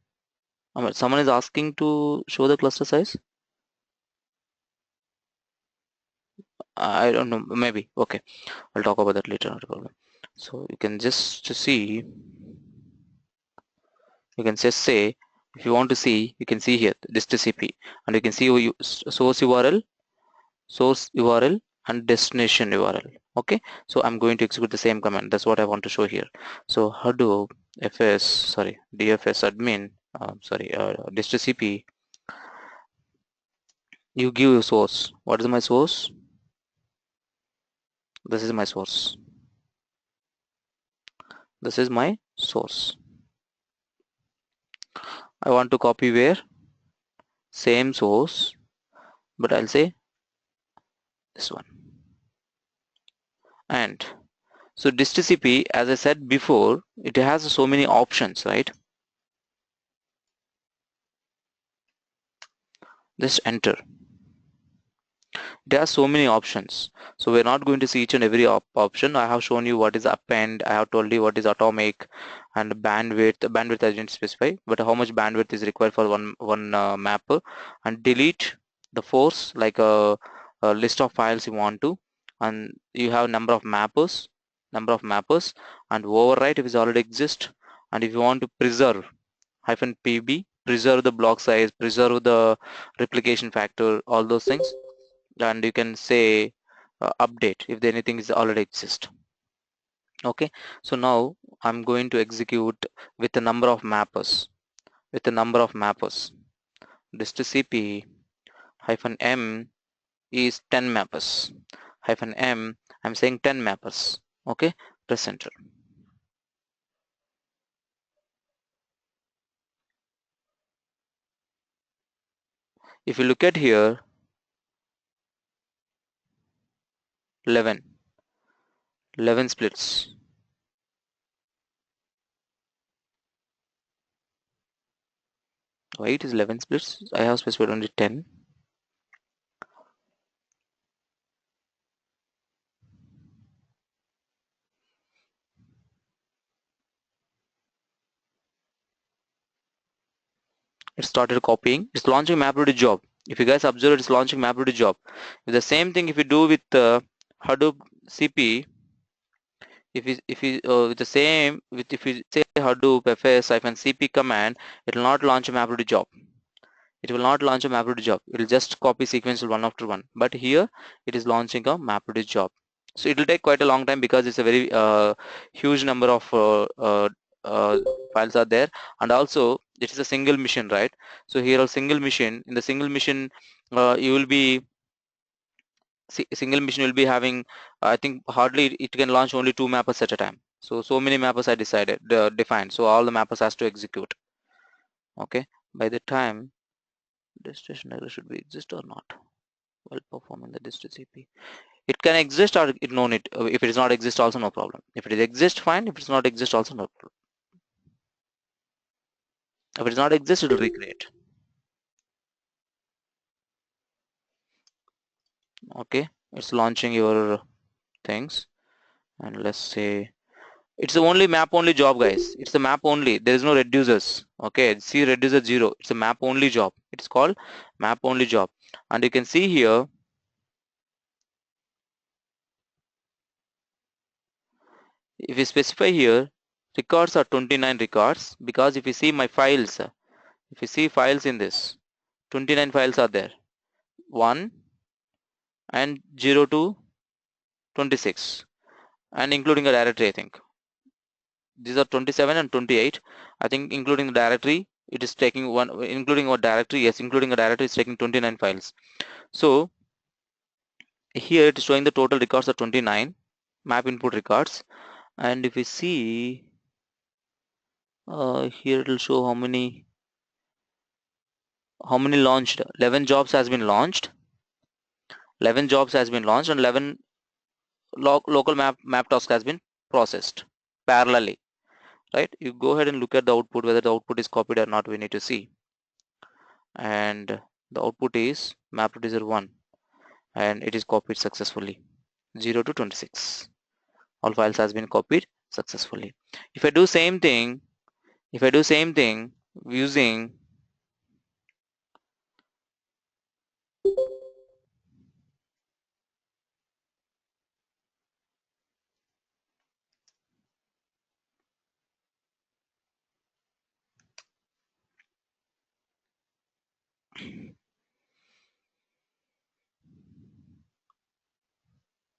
S1: I mean, someone is asking to show the cluster size. I don't know. Maybe. Okay, I'll talk about that later. Not a problem. So you can just see. You can just say if you want to see. You can see here Distcp, and you can see source URL and destination URL. Okay, so I'm going to execute the same command. That's what I want to show here. So Hadoop DFS admin Distcp, you give your source. What is my source? This is my source. This is my source. I want to copy where? Same source, but I'll say this one. And so Distcp, as I said before, it has so many options, right? Just enter. There are so many options, so we're not going to see each and every option. I have shown you what is append, I have told you what is atomic, and bandwidth I didn't specify, but how much bandwidth is required for one mapper. And delete the force, like a list of files you want to, and you have number of mappers, and overwrite if it already exist. And if you want to preserve, -pb, preserve the block size, preserve the replication factor, all those things. And you can say update if anything is already exist. Okay, so now I'm going to execute with the number of mappers. Distcp -m is 10 mappers. -m, I'm saying 10 mappers. Okay, press enter. If you look at here, 11 splits. Why it is 11 splits? I have specified only 10. It started copying. It's launching MapReduce job. If you guys observe, it's launching MapReduce job. If the same thing if you do with Hadoop CP, if you with the same with if you say Hadoop fs-cp command, it will not launch a MapReduce job. It will not launch a MapReduce job. It will just copy sequential one after one. But here it is launching a MapReduce job. So it will take quite a long time because it's a very huge number of files are there, and also it is a single mission, right? So here a single mission. In the single mission, you will be single mission will be having, I think hardly it can launch only 2 mappers at a time. So many mappers are defined. So all the mappers has to execute. Okay, by the time destination error should be exist or not while performing the Distcp. It can exist or it no need. If it is not exist also no problem. If it is exist, fine. If it is not exist also no problem. If it is not exist, it will recreate. Okay, it's launching your things, and let's say it's the only map only job, guys. It's the map only. There is no reducers. Okay, see reducer 0. It's a map only job. It's called map only job. And you can see here, if you specify here, records are 29 records, because if you see my files, if you see files in this, 29 files are there. 1 and 0 to 26, and including a directory, I think. These are 27 and 28. I think including the directory, it is taking one, including a directory, yes, including a directory is taking 29 files. So here it is showing the total records are 29 map input records. And if we see here, it will show how many launched. 11 jobs has been launched. 11 jobs has been launched, and 11 local map task has been processed parallelly, right? You go ahead and look at the output, whether the output is copied or not, we need to see. And the output is map reducer 1, and it is copied successfully. 0 to 26, all files has been copied successfully. If I do same thing using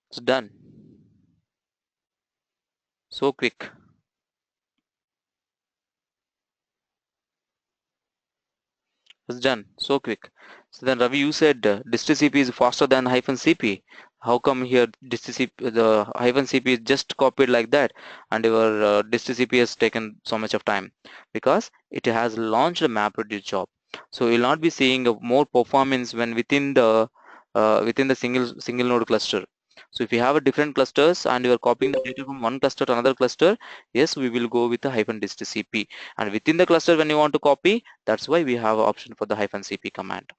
S1: it's done, so quick. It's done so quick. So then Ravi, you said Distcp is faster than -cp. How come here Distcp, the -cp is just copied like that, and your Distcp has taken so much of time? Because it has launched a MapReduce job. So you'll not be seeing a more performance when within the single node cluster. So if you have a different clusters and you are copying the data from one cluster to another cluster, yes, we will go with the -distcp. And within the cluster, when you want to copy, that's why we have an option for the -cp command.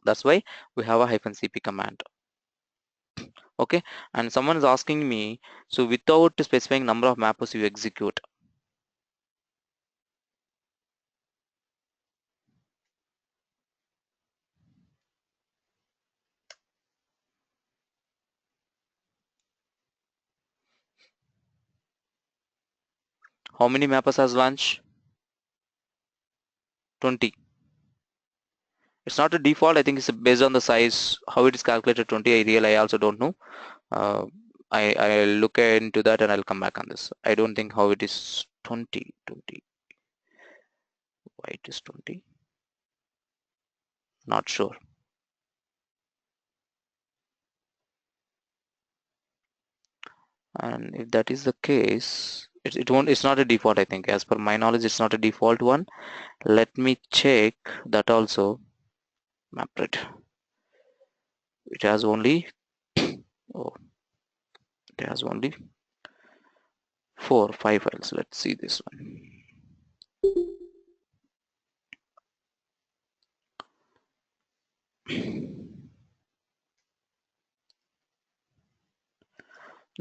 S1: That's why we have a -cp command. Okay, and someone is asking me, so without specifying number of mappers you execute, how many mappers has launched? 20. It's not a default. I think it's based on the size, how it is calculated. 20. I also don't know. uh, I'll look into that and I'll come back on this. I don't think how it is 20. Why it is 20? Not sure. And if that is the case, it's not a default. I think, as per my knowledge, it's not a default one. Let me check that also. MapRed, it has only oh, it has only 5 files. Let's see this one.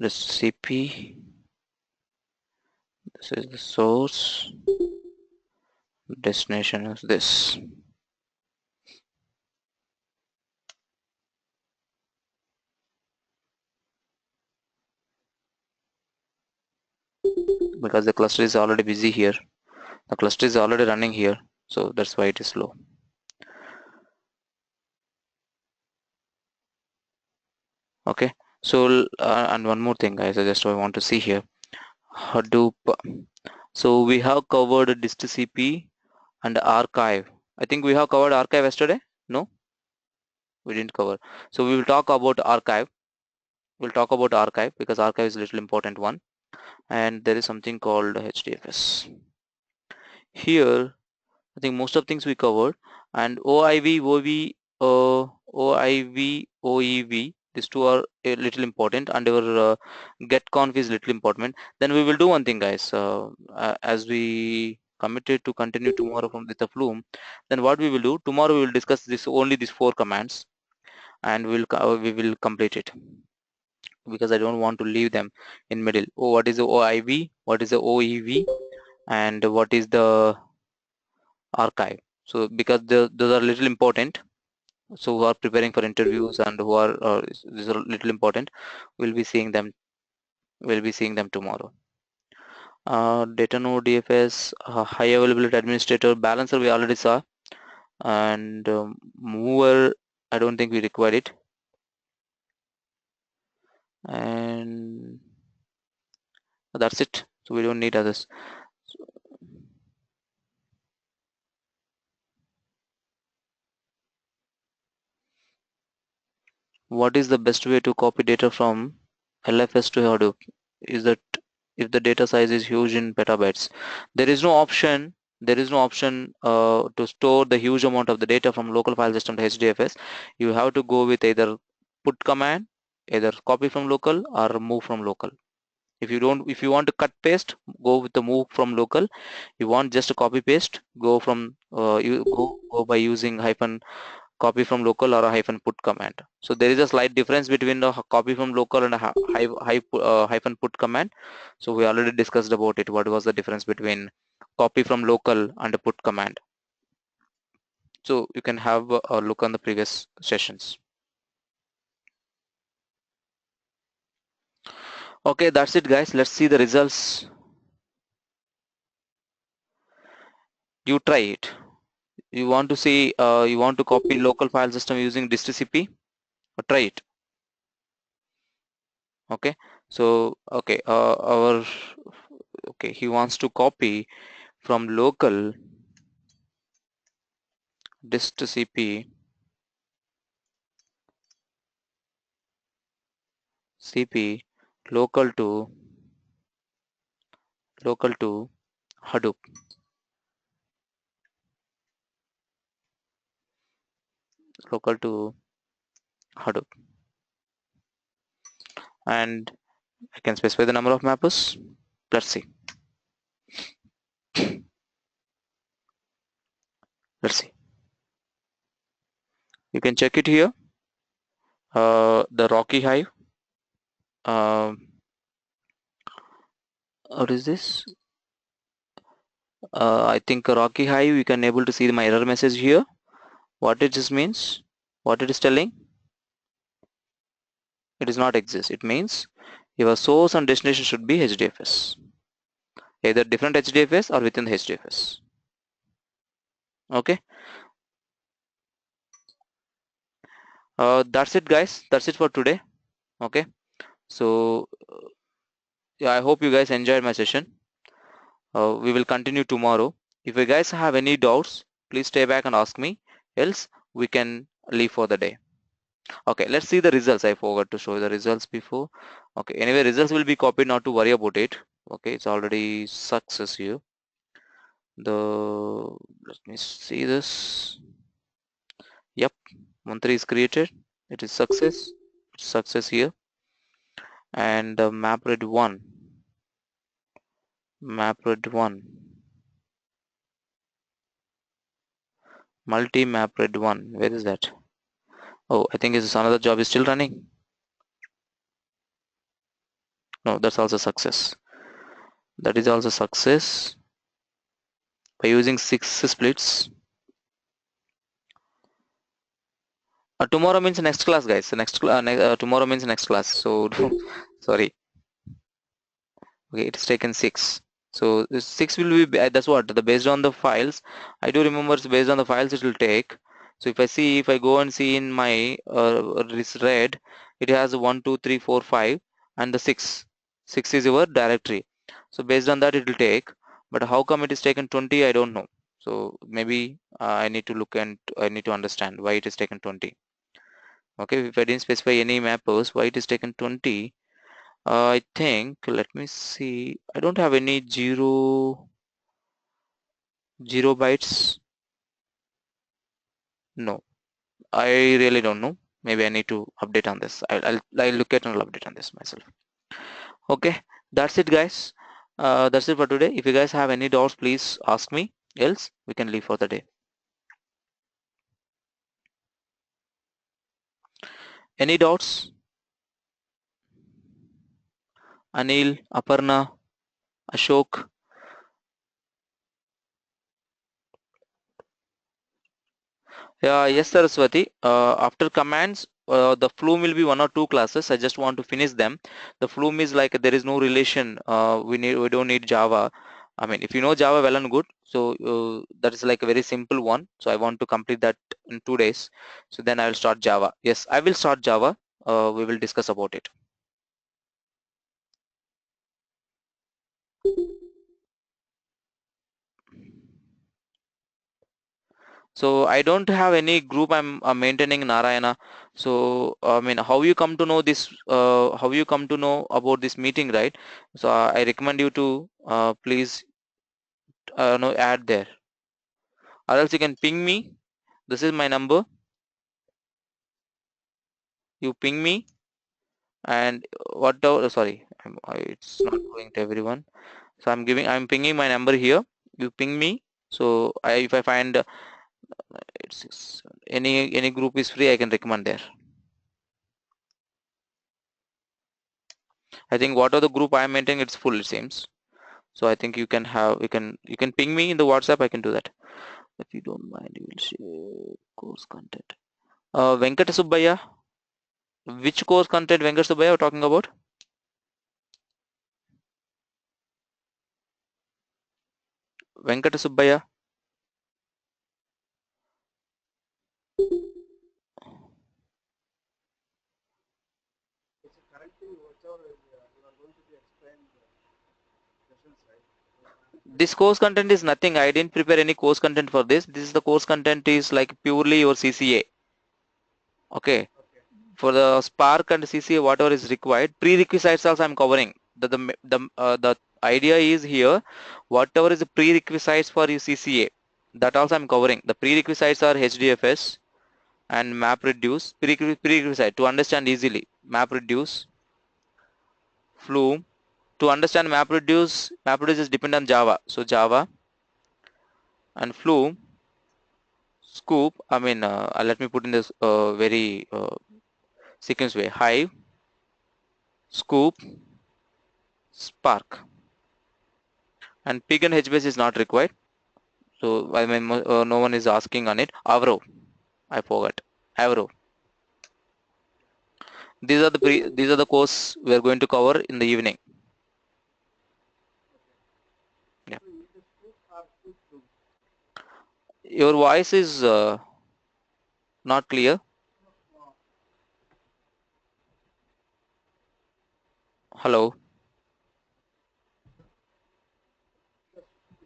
S1: Distcp, this is the source, destination is this. Because the cluster is already busy here, the cluster is already running here, so that's why it is slow. Okay, so and one more thing, guys, I want to see here, Hadoop. So we have covered Distcp and archive. I think we have covered archive yesterday. No, we didn't cover. So we will talk about archive. We'll talk about archive because archive is a little important one. And there is something called Hdfs. Here, I think most of things we covered. And OIV, OIV, OEV, these two are a little important, and our getconf is little important. Then we will do one thing, guys. As we committed to continue tomorrow with the Flume, then what we will do tomorrow, we will discuss this only these 4 commands. and we will complete it, because I don't want to leave them in middle. Oh, what is the OIV, what is the OEV, and what is the archive? So because those are little important, so who are preparing for interviews and who are these are little important, we'll be seeing them tomorrow. Data node, DFS, high availability administrator, balancer we already saw, and mover I don't think we require it, and that's it. So we don't need others. What is the best way to copy data from LFS to Hadoop? Is that if the data size is huge in petabytes? There is no option. There is no option to store the huge amount of the data from local file system to HDFS. You have to go with either put command, either copy from local or move from local. If you want to cut paste, go with the move from local. You want just a copy paste, go from you go by using hyphen copy from local or a hyphen put command. So there is a slight difference between the copy from local and a hyphen put command. So we already discussed about it. What was the difference between copy from local and a put command? So you can have a look on the previous sessions. Okay, that's it guys. Let's see the results. You try it. You want to see, you want to copy local file system using Distcp? Try it. Okay, so okay, okay, he wants to copy from local Distcp CP local to Hadoop, local to Hadoop, and I can specify the number of mappers. Let's see. Let's see. You can check it here. The Rocky Hive. What is this? I think Rocky Hive. You can able to see my error message here. What it just means? What it is telling? It does not exist. It means your source and destination should be HDFS. Either different HDFS or within the HDFS. Okay. That's it guys. That's it for today. Okay. So yeah, I hope you guys enjoyed my session. We will continue tomorrow. If you guys have any doubts, please stay back and ask me, else we can leave for the day. Okay, let's see the results. I forgot to show the results before. Okay, anyway, results will be copied, not to worry about it. Okay, it's already success here. Let me see this. Yep, Mantri is created. It is success here. And MapRed 1, multi-MapRed 1, where is that? Oh, I think it's another job is still running. No, that's also success. That is also success by using 6 splits. Tomorrow means next class, guys. Tomorrow means next class. So sorry. Okay, it is taken 6. So this 6 will be that's what the based on the files. I do remember it's based on the files it will take. So if I go and see in my this red, it has 1, 2, 3, 4, 5, and the 6. 6 is your directory. So based on that it will take. But how come it is taken 20? I don't know. So maybe I need to look and I need to understand why it is taken 20. Okay, if I didn't specify any mappers, why it is taken 20? I think, let me see, I don't have any zero bytes. No, I really don't know. Maybe I need to update on this. I'll look at and I'll update on this myself. Okay, that's it guys. That's it for today. If you guys have any doubts, please ask me, else we can leave for the day. Any doubts? Anil, Aparna, Ashok. Yes, Saraswati. After commands, the Flume will be 1 or 2 classes. I just want to finish them. The Flume is like there is no relation. We don't need Java. I mean, if you know Java, well and good. So that is like a very simple one. So I want to complete that in 2 days. So then I will start Java. Yes, I will start Java. We will discuss about it. So I don't have any group I'm maintaining, Narayana. So I mean, how you come to know this? How you come to know about this meeting, right? So I recommend you to please no add there, or else you can ping me. This is my number. You ping me, and whatever. Sorry, it's not going to everyone. So I'm pinging my number here. You ping me. So if I find any group is free, I can recommend there. I think whatever the group I am maintaining, it's full, it seems. So I think you can ping me in the WhatsApp. I can do that. If you don't mind, you will share course content. Venkata Subbaya. Which course content Venkata Subbaya are talking about? Venkata Subbaya. This course content is nothing. I didn't prepare any course content for this. This is the course content is like purely your CCA. Okay. For the Spark and CCA, whatever is required, prerequisites also I'm covering. The idea is here, whatever is the prerequisites for your CCA, that also I'm covering. The prerequisites are Hdfs and MapReduce. Prerequisite to understand easily. MapReduce, Flume. To understand MapReduce is dependent on Java. So Java and Flume, Scoop. I mean, let me put in this very sequence way. Hive, Scoop, Spark. And pig and HBase is not required. So I mean, no one is asking on it. Avro, I forgot. Avro. These are the course we are going to cover in the evening. Yeah. Your voice is not clear. Hello.